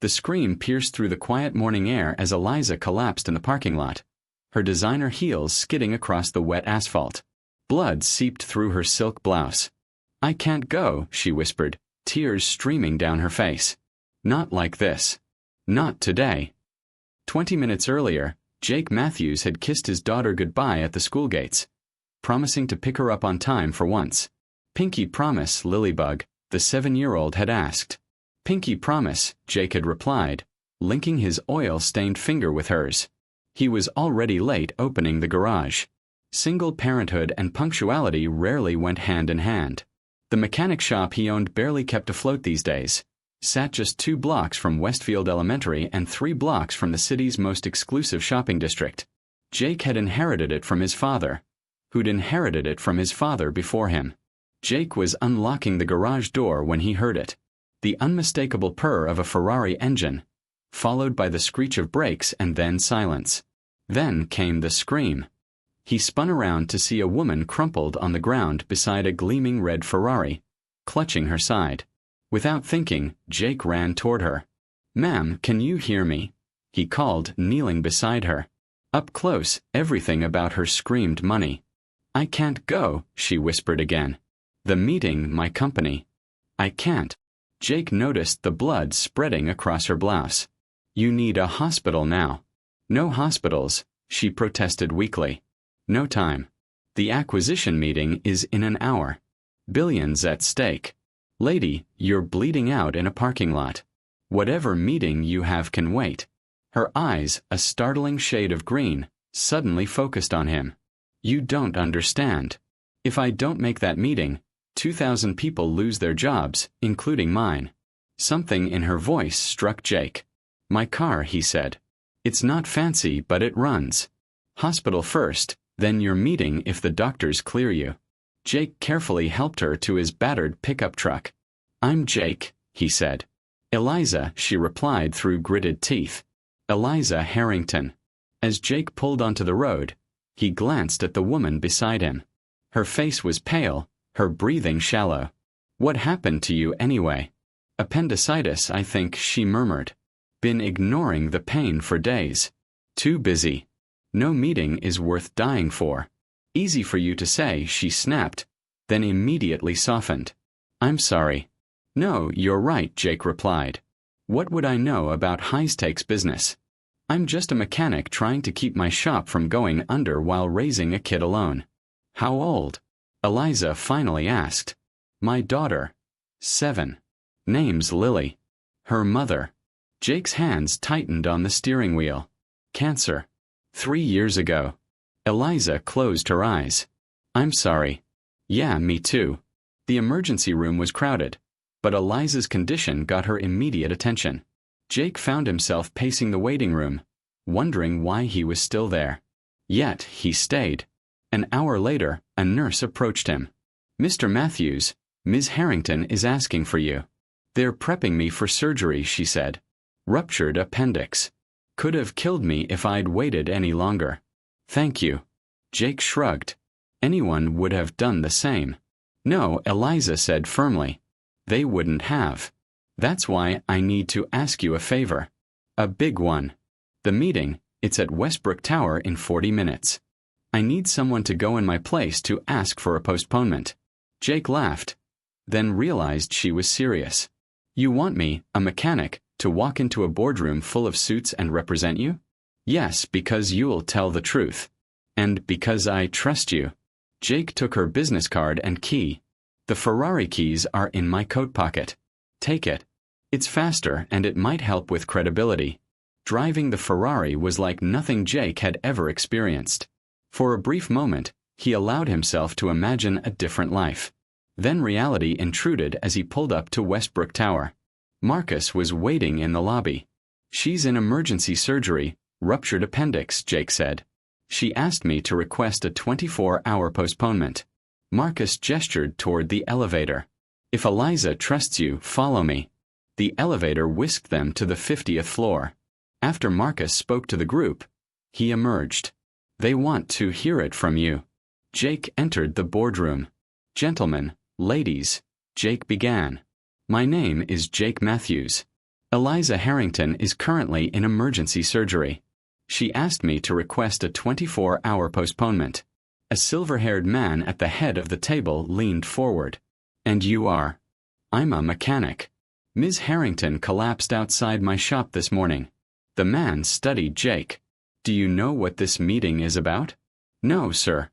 The scream pierced through the quiet morning air as Eliza collapsed in the parking lot, her designer heels skidding across the wet asphalt. Blood seeped through her silk blouse. "I can't go," she whispered, tears streaming down her face. "Not like this. Not today." 20 minutes earlier, Jake Matthews had kissed his daughter goodbye at the school gates, promising to pick her up on time for once. "Pinky promise, Lilybug," the 7-year-old had asked. "Pinky promise," Jake had replied, linking his oil-stained finger with hers. He was already late opening the garage. Single parenthood and punctuality rarely went hand in hand. The mechanic shop he owned barely kept afloat these days, sat just 2 blocks from Westfield Elementary and 3 blocks from the city's most exclusive shopping district. Jake had inherited it from his father, who'd inherited it from his father before him. Jake was unlocking the garage door when he heard it. The unmistakable purr of a Ferrari engine, followed by the screech of brakes and then silence. Then came the scream. He spun around to see a woman crumpled on the ground beside a gleaming red Ferrari, clutching her side. Without thinking, Jake ran toward her. "Ma'am, can you hear me?" he called, kneeling beside her. Up close, everything about her screamed money. "I can't go," she whispered again. "The meeting, my company. I can't." Jake noticed the blood spreading across her blouse. "You need a hospital now." "No hospitals," she protested weakly. "No time. The acquisition meeting is in an hour. Billions at stake. Lady, you're bleeding out in a parking lot. Whatever meeting you have can wait." Her eyes, a startling shade of green, suddenly focused on him. "You don't understand. If I don't make that meeting, 2,000 people lose their jobs, including mine." Something in her voice struck Jake. "My car," he said. "It's not fancy, but it runs. Hospital first, then your meeting if the doctors clear you." Jake carefully helped her to his battered pickup truck. "I'm Jake," he said. "Eliza," she replied through gritted teeth. "Eliza Harrington." As Jake pulled onto the road, he glanced at the woman beside him. Her face was pale, her breathing shallow. "What happened to you anyway?" "Appendicitis, I think," she murmured. "Been ignoring the pain for days. Too busy. No meeting is worth dying for." "Easy for you to say," she snapped, then immediately softened. "I'm sorry." "No, you're right," Jake replied. "What would I know about high-stakes business? I'm just a mechanic trying to keep my shop from going under while raising a kid alone." "How old?" Eliza finally asked. "My daughter. 7. Name's Lily." "Her mother." Jake's hands tightened on the steering wheel. "Cancer. 3 years ago." Eliza closed her eyes. "I'm sorry." "Yeah, me too." The emergency room was crowded, but Eliza's condition got her immediate attention. Jake found himself pacing the waiting room, wondering why he was still there. Yet he stayed. An hour later, a nurse approached him. "Mr. Matthews, Ms. Harrington is asking for you." "They're prepping me for surgery," she said. "Ruptured appendix. Could have killed me if I'd waited any longer." "Thank you." Jake shrugged. Anyone would have done the same. "No," Eliza said firmly. "They wouldn't have. That's why I need to ask you a favor. A big one. The meeting, it's at Westbrook Tower in 40 minutes. I need someone to go in my place to ask for a postponement." Jake laughed, then realized she was serious. "You want me, a mechanic, to walk into a boardroom full of suits and represent you?" "Yes, because you'll tell the truth. And because I trust you." Jake took her business card and key. "The Ferrari keys are in my coat pocket. Take it. It's faster and it might help with credibility." Driving the Ferrari was like nothing Jake had ever experienced. For a brief moment, he allowed himself to imagine a different life. Then reality intruded as he pulled up to Westbrook Tower. Marcus was waiting in the lobby. "She's in emergency surgery, ruptured appendix," Jake said. "She asked me to request a 24-hour postponement." Marcus gestured toward the elevator. "If Eliza trusts you, follow me." The elevator whisked them to the 50th floor. After Marcus spoke to the group, he emerged. "They want to hear it from you." Jake entered the boardroom. "Gentlemen, ladies," Jake began. "My name is Jake Matthews. Eliza Harrington is currently in emergency surgery. She asked me to request a 24-hour postponement. A silver-haired man at the head of the table leaned forward. And you are? I'm a mechanic. Ms. Harrington collapsed outside my shop this morning. The man studied Jake. Do you know what this meeting is about? No, sir.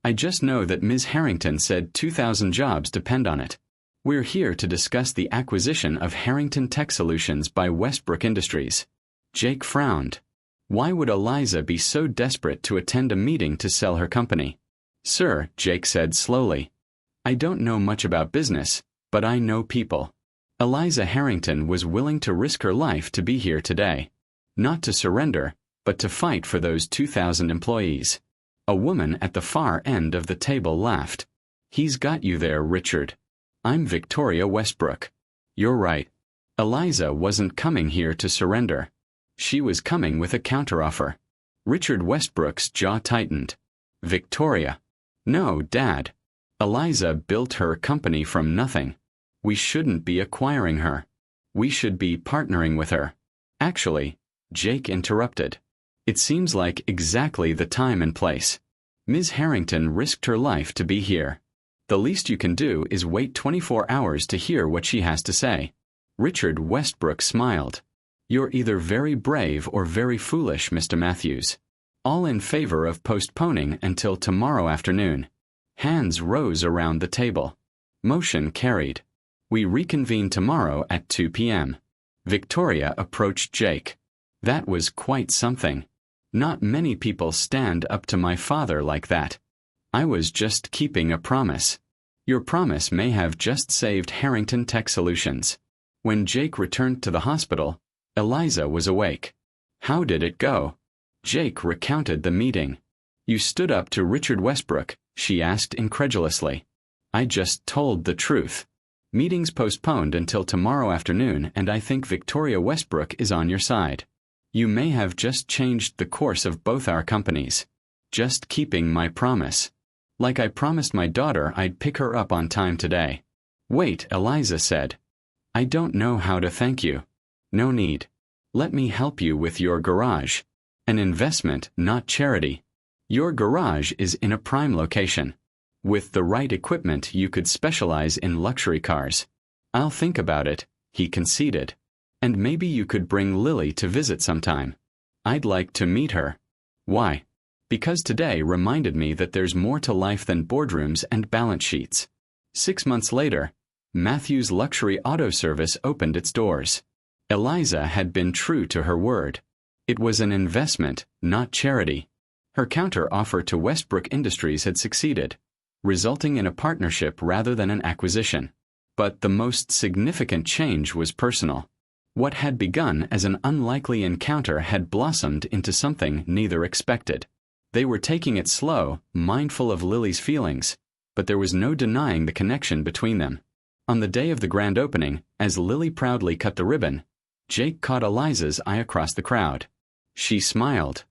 I just know that Ms. Harrington said 2,000 jobs depend on it. We're here to discuss the acquisition of Harrington Tech Solutions by Westbrook Industries. Jake frowned. Why would Eliza be so desperate to attend a meeting to sell her company? Sir, Jake said slowly, I don't know much about business, but I know people. Eliza Harrington was willing to risk her life to be here today. Not to surrender, but to fight for those 2,000 employees. A woman at the far end of the table laughed. He's got you there, Richard. I'm Victoria Westbrook. You're right. Eliza wasn't coming here to surrender. She was coming with a counteroffer. Richard Westbrook's jaw tightened. Victoria. No, Dad. Eliza built her company from nothing. We shouldn't be acquiring her. We should be partnering with her. Actually, Jake interrupted. It seems like exactly the time and place. Ms. Harrington risked her life to be here. The least you can do is wait 24 hours to hear what she has to say. Richard Westbrook smiled. You're either very brave or very foolish, Mr. Matthews. All in favor of postponing until tomorrow afternoon. Hands rose around the table. Motion carried. We reconvene tomorrow at 2 p.m. Victoria approached Jake. That was quite something. Not many people stand up to my father like that. I was just keeping a promise. Your promise may have just saved Harrington Tech Solutions. When Jake returned to the hospital, Eliza was awake. How did it go? Jake recounted the meeting. You stood up to Richard Westbrook, she asked incredulously. I just told the truth. Meeting's postponed until tomorrow afternoon, and I think Victoria Westbrook is on your side. You may have just changed the course of both our companies. Just keeping my promise. Like I promised my daughter I'd pick her up on time today. Wait, Eliza said. I don't know how to thank you. No need. Let me help you with your garage. An investment, not charity. Your garage is in a prime location. With the right equipment you could specialize in luxury cars. I'll think about it, he conceded. And maybe you could bring Lily to visit sometime. I'd like to meet her. Why? Because today reminded me that there's more to life than boardrooms and balance sheets. 6 months later, Matthews Luxury Auto Service opened its doors. Eliza had been true to her word. It was an investment, not charity. Her counter-offer to Westbrook Industries had succeeded, resulting in a partnership rather than an acquisition. But the most significant change was personal. What had begun as an unlikely encounter had blossomed into something neither expected. They were taking it slow, mindful of Lily's feelings, but there was no denying the connection between them. On the day of the grand opening, as Lily proudly cut the ribbon, Jake caught Eliza's eye across the crowd. She smiled.